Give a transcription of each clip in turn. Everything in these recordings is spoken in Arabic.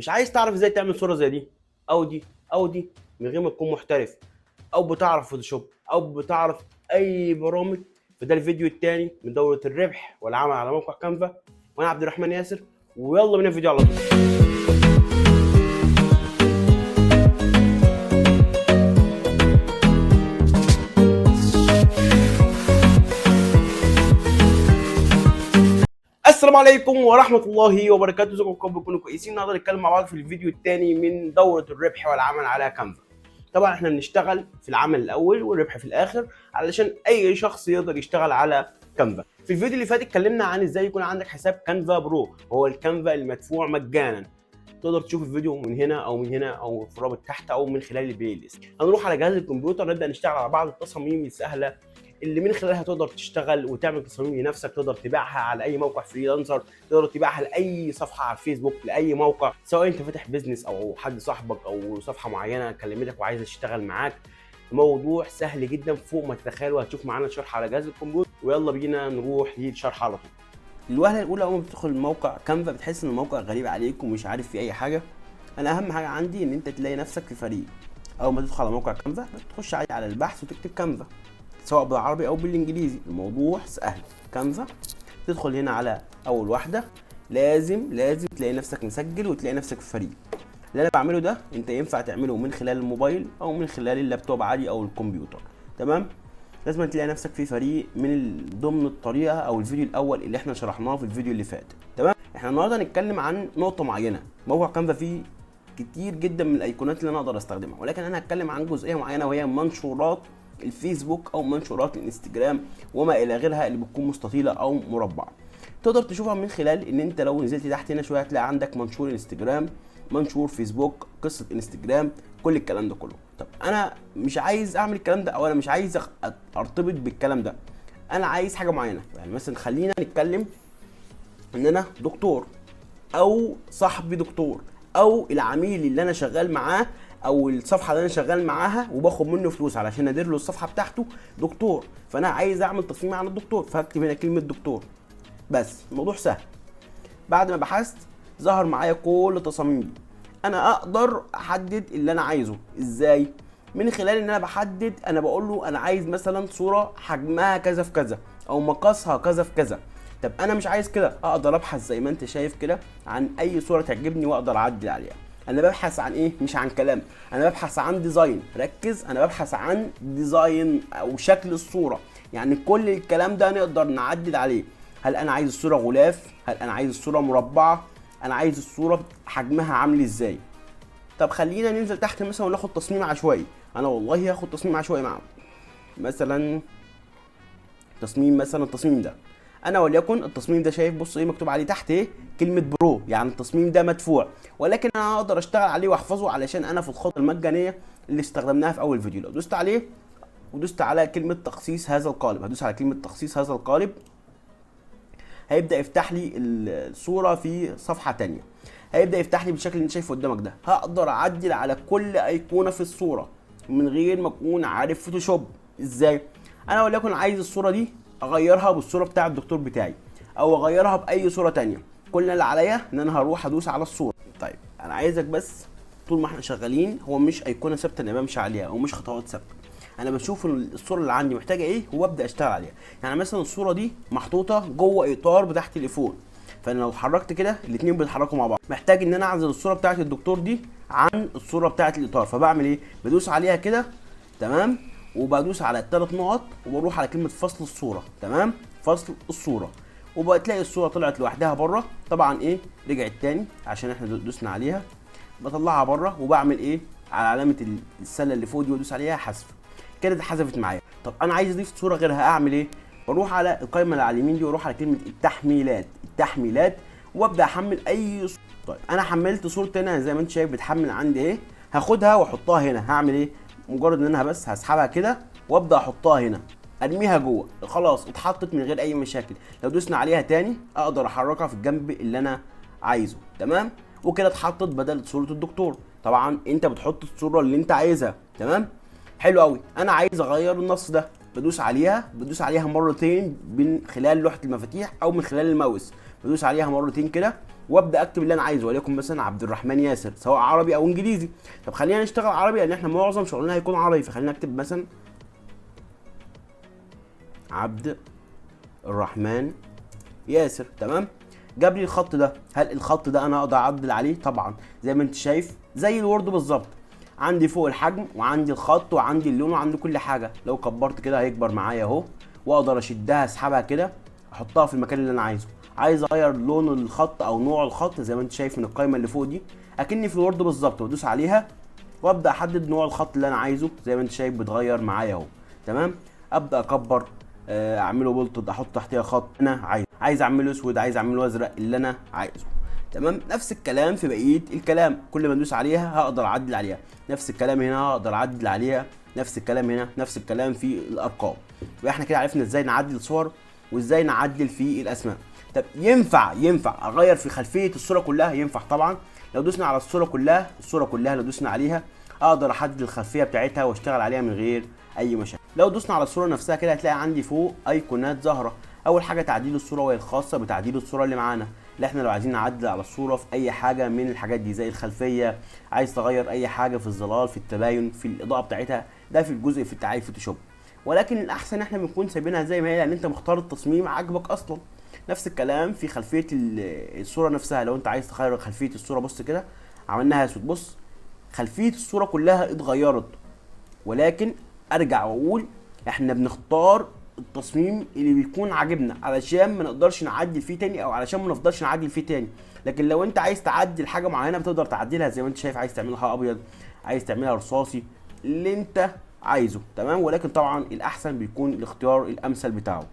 مش عايز تعرف ازاي تعمل صوره زي دي او دي او دي من غير ما تكون محترف او بتعرف فوتوشوب او بتعرف اي برامج، فده الفيديو الثاني من دوره الربح والعمل على موقع كانفا. وانا عبد الرحمن ياسر، ويلا بينا الفيديو على طول. السلام عليكم ورحمة الله وبركاته، ازيكم تكونوا كويسين. النهارده هنتكلم مع بعض في الفيديو الثاني من دورة الربح والعمل على كانفا. طبعا احنا بنشتغل في العمل الاول والربح في الاخر علشان اي شخص يقدر يشتغل على كانفا. في الفيديو اللي فات اتكلمنا عن ازاي يكون عندك حساب كانفا برو، هو الكانفا المدفوع مجانا. تقدر تشوف الفيديو من هنا او من هنا او في الرابط تحت او من خلال البلاي ليست. هنروح على جهاز الكمبيوتر نبدا نشتغل على بعض التصاميم السهله اللي من خلالها تقدر تشتغل وتعمل تصاميم لنفسك، تقدر تبيعها على اي موقع فريلانسر، تقدر تبيعها لاي صفحه على الفيسبوك، لاي موقع، سواء انت فاتح بيزنس او حد صاحبك او صفحه معينه كلمتك وعايزه تشتغل معاك. موضوع سهل جدا فوق ما تتخيل، وهتشوف معانا شرح على جهاز الكمبيوتر. ويلا بينا نروح للشرح على طول. الوهله الاولى اول ما بتدخل موقع كانفا بتحس ان الموقع غريب عليك ومش عارف فيه اي حاجه. انا اهم حاجه عندي ان انت تلاقي نفسك في فريق. اول ما تدخل على موقع كانفا بتخش على البحث وتكتب كانفا سواء بالعربي او بالانجليزي. الموضوع سهل. كانفا تدخل هنا على اول واحده، لازم تلاقي نفسك مسجل وتلاقي نفسك في فريق. اللي انا بعمله ده انت ينفع تعمله من خلال الموبايل او من خلال اللابتوب عادي او الكمبيوتر، تمام. لازم تلاقي نفسك في فريق من ضمن الطريقه او الفيديو الاول اللي احنا شرحناه في الفيديو اللي فات، تمام. احنا النهارده هنتكلم عن نقطه معينه. موقع كانفا فيه كتير جدا من الايقونات اللي انا اقدر استخدمها، ولكن انا هتكلم عن جزئيه معينه وهي منشورات الفيسبوك او منشورات الانستجرام وما الى غيرها اللي بتكون مستطيله او مربعه. تقدر تشوفها من خلال ان انت لو نزلت تحت هنا شويه هتلاقي عندك منشور انستجرام، منشور فيسبوك، قصه انستجرام، كل الكلام ده كله. طب انا مش عايز اعمل الكلام ده او انا مش عايز ارتبط بالكلام ده، انا عايز حاجه معينه. يعني مثلا خلينا نتكلم ان انا دكتور او صاحبي دكتور او العميل اللي انا شغال معاه او الصفحه اللي انا شغال معاها وباخد منه فلوس علشان ادير له الصفحه بتاعته دكتور، فانا عايز اعمل تصميم عن الدكتور فهكتب هنا كلمه دكتور بس. الموضوع سهل. بعد ما بحثت ظهر معايا كل التصاميم دي. انا اقدر احدد اللي انا عايزه ازاي؟ من خلال ان انا بحدد، انا بقول له انا عايز مثلا صوره حجمها كذا في كذا او مقاسها كذا في كذا. طب انا مش عايز كده، اقدر ابحث زي ما انت شايف كده عن اي صوره تعجبني واقدر اعدل عليها. انا ببحث عن ايه؟ مش عن كلام، انا ببحث عن ديزاين. ركز، انا ببحث عن ديزاين او شكل الصوره. يعني كل الكلام ده نقدر نعدل عليه. هل انا عايز الصوره غلاف؟ هل انا عايز الصوره مربعه؟ انا عايز الصوره حجمها عامل ازاي؟ طب خلينا ننزل تحت مثلا وناخد تصميم عشوائي. انا والله هاخد تصميم عشوائي معاهم. مثلا تصميم، مثلا التصميم ده انا وليكن التصميم ده شايف، بص ايه مكتوب عليه تحت ايه؟ كلمه برو، يعني التصميم ده مدفوع، ولكن انا هقدر اشتغل عليه واحفظه علشان انا في الخطوه المجانيه اللي استخدمناها في اول فيديو. لو دوست عليه ودوست على كلمه تخصيص هذا القالب، هدوس على كلمه تخصيص هذا القالب، هيبدا يفتح لي الصوره في صفحه تانية. هيبدا يفتح لي بالشكل اللي انت شايفه قدامك ده. هقدر اعدل على كل ايقونه في الصوره من غير ما اكون عارف فوتوشوب. ازاي؟ انا وليكن عايز الصوره دي اغيرها بالصوره بتاع الدكتور بتاعي او اغيرها باي صوره تانية. كل اللي عليا ان انا هروح ادوس على الصوره. طيب انا عايزك بس طول ما احنا شغالين، هو مش ايقونه ثابته انا بمشي عليها او مش خطوات ثابته، انا بشوف الصوره اللي عندي محتاجه ايه وابدا اشتغل عليها. يعني مثلا الصوره دي محطوطه جوه اطار بتاع تليفون، فانا لو اتحركت كده الاثنين بيتحركوا مع بعض. محتاج ان انا اعزل الصوره بتاعه الدكتور دي عن الصوره بتاعه الاطار، فبعمل ايه؟ بدوس عليها كده، تمام، وبدوس على الثلاث نقط وبروح على كلمه فصل الصوره، تمام، فصل الصوره، وبتلاقي الصوره طلعت لوحدها بره. طبعا ايه؟ رجعت تاني عشان احنا دوسنا عليها. بطلعها بره وبعمل ايه؟ على علامه السله اللي فوق دي وادوس عليها حذف، كده اتحذفت معايا. طب انا عايز اضيف صوره غيرها، اعمل ايه؟ بروح على القائمه اللي على اليمين دي واروح على كلمه التحميلات وابدا احمل اي صوره. طيب انا حملت صورتي هنا زي ما انت شايف بتحمل عندي ايه. هاخدها واحطها هنا. هعمل ايه؟ مجرد ان انا بس هسحبها كده وابدا احطها هنا، ارميها جوه، خلاص اتحطت من غير اي مشاكل. لو دوسنا عليها تاني اقدر احركها في الجنب اللي انا عايزه، تمام، وكده اتحطت بدل صوره الدكتور. طبعا انت بتحط الصوره اللي انت عايزها، تمام. حلو قوي. انا عايز اغير النص ده، بدوس عليها مرتين من خلال لوحه المفاتيح او من خلال الماوس. بدوس عليها مرتين كده وابدا اكتب اللي انا عايزه، وليكن مثلا عبد الرحمن ياسر سواء عربي او انجليزي. طب خلينا نشتغل عربي لان احنا معظم شغلنا هيكون عربي، فخلينا نكتب مثلا عبد الرحمن ياسر. تمام، جاب لي الخط ده. هل الخط ده انا اقدر اعدل عليه؟ طبعا، زي ما انت شايف زي الوورد بالظبط، عندي فوق الحجم وعندي الخط وعندي اللون وعندي كل حاجه. لو كبرت كده هيكبر معايا اهو، واقدر اشدها اسحبها كده احطها في المكان اللي انا عايزه. عايز اغير لون الخط او نوع الخط زي ما انت شايف من القائمه اللي فوق دي، اكني في الوورد بالظبط، بدوس عليها وابدا احدد نوع الخط اللي انا عايزه زي ما انت شايف بيتغير معايا اهو. تمام، ابدا اكبر، اعمله بولتد، احط تحتيها خط انا عايز اعمله اسود، عايز اعمله ازرق، اللي انا عايزه. تمام، نفس الكلام في بقيه الكلام، كل ما ادوس عليها هقدر اعدل عليها. نفس الكلام هنا هقدر اعدل عليها، نفس الكلام هنا، نفس الكلام في الارقام. يبقى احنا كده عرفنا ازاي نعدل صور وازاي نعدل في الاسماء. طب ينفع اغير في خلفيه الصوره كلها؟ ينفع طبعا. لو دوسنا على الصوره كلها لو دوسنا عليها اقدر احدد الخلفيه بتاعتها واشتغل عليها من غير اي مشاكل. لو دوسنا على الصوره نفسها كده هتلاقي عندي فوق ايقونات ظاهره. اول حاجه تعديل الصوره، وهي الخاصه بتعديل الصوره اللي معانا، اللي احنا لو عايزين نعدل على الصوره في اي حاجه من الحاجات دي زي الخلفيه، عايز تغير اي حاجه في الظلال، في التباين، في الاضاءه بتاعتها، ده في الجزء في تعديل فوتوشوب. ولكن الاحسن احنا بنكون سايبينها زي ما هي، لان انت مختار التصميم عاجبك اصلا. نفس الكلام في خلفيه الصوره نفسها، لو انت عايز تغير خلفيه الصوره، بص كده عملناها اسود، بص خلفيه الصوره كلها اتغيرت. ولكن ارجع واقول احنا بنختار التصميم اللي بيكون عاجبنا علشان ما نقدرش نعدل فيه تاني، او علشان ما نفضلش نعدل فيه تاني. لكن لو انت عايز تعدل حاجه معينه بتقدر تعدلها زي ما انت شايف، عايز تعملها ابيض، عايز تعملها رصاصي، اللي انت عايزه. تمام، ولكن طبعا الاحسن بيكون الاختيار الامثل بتاعه.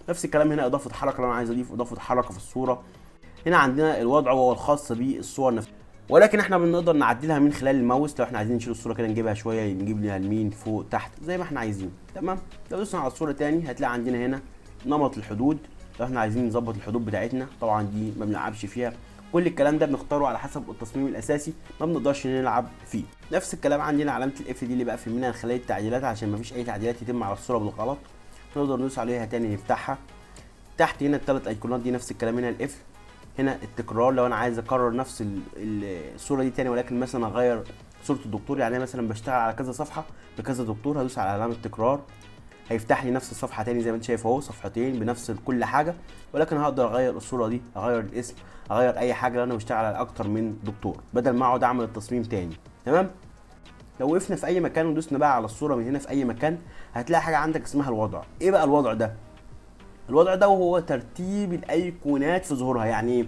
نفس الكلام هنا، اضافه حركه، لو انا عايز اضيف اضافه حركه في الصوره. هنا عندنا الوضع وهو الخاص بالصور نفسها، ولكن احنا بنقدر نعدلها من خلال الماوس. لو احنا عايزين نشيل الصوره كده نجيبها شويه، نجيب لها اليمين فوق تحت زي ما احنا عايزين. تمام، لو دوسنا على الصوره تاني هتلاقي عندنا هنا نمط الحدود. لو احنا عايزين نظبط الحدود بتاعتنا، طبعا دي ما بنلعبش فيها، كل الكلام ده بنختاره على حسب التصميم الاساسي، ما بنقدرش نلعب فيه. نفس الكلام عندنا علامه الاف دي اللي بقفل منها خلال التعديلات عشان ما فيش اي تعديلات يتم على الصوره بالغلط. نقدر ندوس عليها تاني نفتحها. تحت هنا الثلاث ايقونات دي نفس الكلام، هنا القفل، هنا التكرار لو انا عايز اكرر نفس الصوره دي تاني، ولكن مثلا اغير صوره الدكتور، يعني مثلا بشتغل على كذا صفحه بكذا دكتور، هدوس على علامه تكرار هيفتح لي نفس الصفحه تاني زي ما انت شايف اهو، صفحتين بنفس كل حاجه. ولكن هقدر اغير الصوره دي، اغير الاسم، اغير اي حاجه لو انا بشتغل على اكتر من دكتور بدل ما اقعد اعمل التصميم تاني. تمام، لو وقفنا في اي مكان ودوسنا بقى على الصوره من هنا في اي مكان هتلاقي حاجه عندك اسمها الوضع. ايه بقى الوضع ده؟ الوضع ده وهو ترتيب الايقونات في ظهورها. يعني ايه؟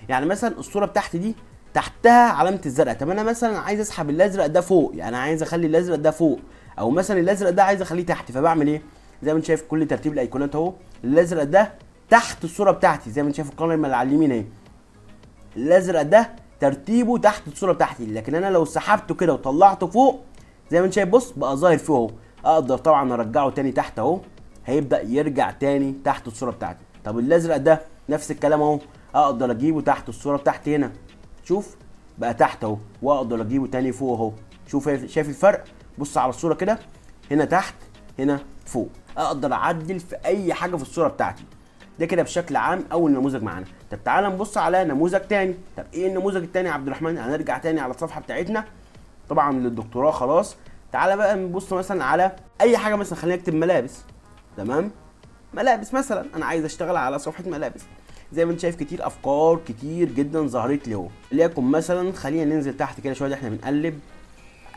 يعني مثلا الصوره بتاعتي دي تحتها علامه الزرقاء، طب انا مثلا عايز اسحب الازرق ده فوق، يعني عايز اخلي الازرق ده فوق، او مثلا الازرق ده عايز اخليه تحت، فبعمل ايه؟ زي ما انت شايف كل ترتيب الايقونات اهو، الازرق ده تحت الصوره بتاعتي زي ما انت شايف القائمه اللي على اليمين اهي، الازرق ده ترتيبه تحت الصوره بتاعتي. لكن انا لو سحبته كده وطلعته فوق زي ما انت شايف، بص بقى ظاهر فوق اهو، اقدر طبعا ارجعه تاني تحت اهو، هيبدا يرجع تاني تحت الصوره بتاعتي. طب الازرق ده نفس الكلام اهو، اقدر اجيبه تحت الصوره بتاعتي هنا، شوف بقى تحت اهو، واقدر اجيبه تاني فوق اهو. شوف شايف الفرق؟ بص على الصوره كده، هنا تحت هنا فوق، اقدر اعدل في اي حاجه في الصوره بتاعتي. ده كده بشكل عام اول نموذج معانا. طب تعالى نبص على نموذج تاني. طب ايه النموذج التاني يا عبد الرحمن؟ هنرجع تاني على الصفحه بتاعتنا طبعا للدكتوراه خلاص. تعالى بقى نبص مثلا على اي حاجه، مثلا خلينا نكتب ملابس. تمام، ملابس مثلا، انا عايز اشتغل على صفحه ملابس. زي ما انت شايف كتير افكار كتير جدا ظهرت لي اهو. ليكن مثلا خلينا ننزل تحت كده شويه، احنا بنقلب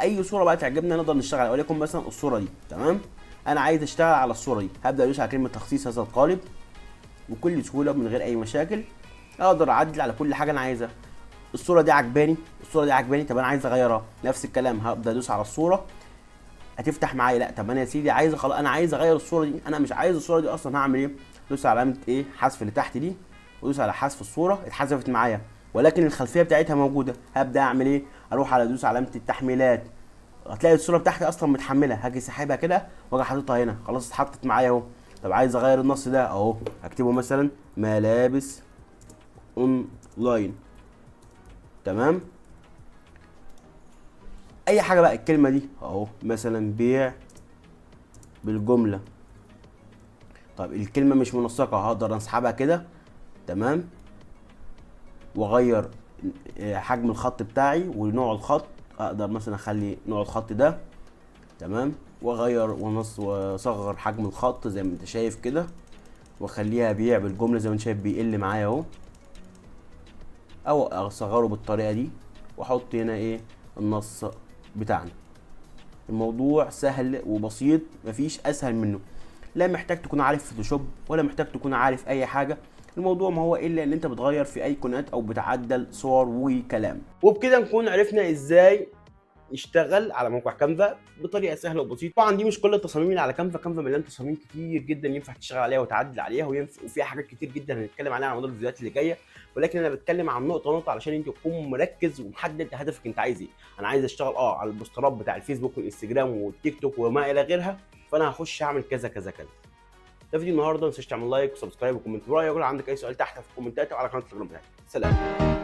اي صوره بقى تعجبنا نقدر نشتغل عليها. وليكن مثلا الصوره دي، تمام، انا عايز اشتغل على الصوره دي، هبدا ادوس على كلمه تخصيص هذا القالب بكل سهوله من غير اي مشاكل. اقدر اعدل على كل حاجه انا عايزها. الصوره دي عجباني، الصوره دي عجباني، طب انا عايز اغيرها، نفس الكلام هبدا ادوس على الصوره هتفتح معايا. لا طب انا يا سيدي عايز خلاص، انا عايز اغير الصوره دي، انا مش عايز الصوره دي اصلا، هعمل ايه؟ دوس على علامه ايه، حذف اللي تحت دي، ودوس على حذف الصوره، اتحذفت معايا ولكن الخلفيه بتاعتها موجوده. هبدا اعمل ايه؟ اروح على دوس علامه التحميلات، هتلاقي الصوره بتاعتي اصلا متحمله، هاجي ساحبها كده واجي حاططها هنا، خلاص اتحطت معايا اهو. طب عايز اغير النص ده اهو، هكتبه مثلا ملابس اونلاين. تمام، اي حاجه بقى الكلمه دي اهو، مثلا بيع بالجمله. طب الكلمه مش منسقه، هقدر اسحبها كده. تمام، واغير حجم الخط بتاعي ونوع الخط. اقدر مثلا اخلي نوع الخط ده تمام، واغير واصغر حجم الخط زي ما انت شايف كده، واخليها بيع بالجمله زي ما انت شايف بيقل معايا اهو، او اصغره بالطريقه دي واحط هنا ايه النص بتاعنا. الموضوع سهل وبسيط، مفيش اسهل منه. لا محتاج تكون عارف فوتوشوب ولا محتاج تكون عارف اي حاجه. الموضوع ما هو الا ان انت بتغير في ايقونات او بتعدل صور وكلام. وبكده نكون عرفنا ازاي نشتغل على موقع كانفا بطريقه سهله وبسيطه. طبعا دي مش كل التصاميم اللي على كانفا، كانفا مليان تصاميم كتير جدا ينفع تشتغل عليها وتعدل عليها، وفيها حاجات كتير جدا هنتكلم عليها على مدار الفيديوهات اللي جايه، ولكن انا بتكلم عن نقطه نقطه علشان انت تكون مركز ومحدد هدفك انت عايز ايه. انا عايز اشتغل على البوسترات بتاع الفيسبوك والانستجرام والتيك توك وما الى غيرها، فانا هخش اعمل كذا كذا كذا. ده فيديو النهارده، ما تنساش تعمل لايك وسبسكرايب وكومنت ورايا، ولو عندك اي سؤال تحت في الكومنتات او على قناه التليجرام بتاعتي. سلام.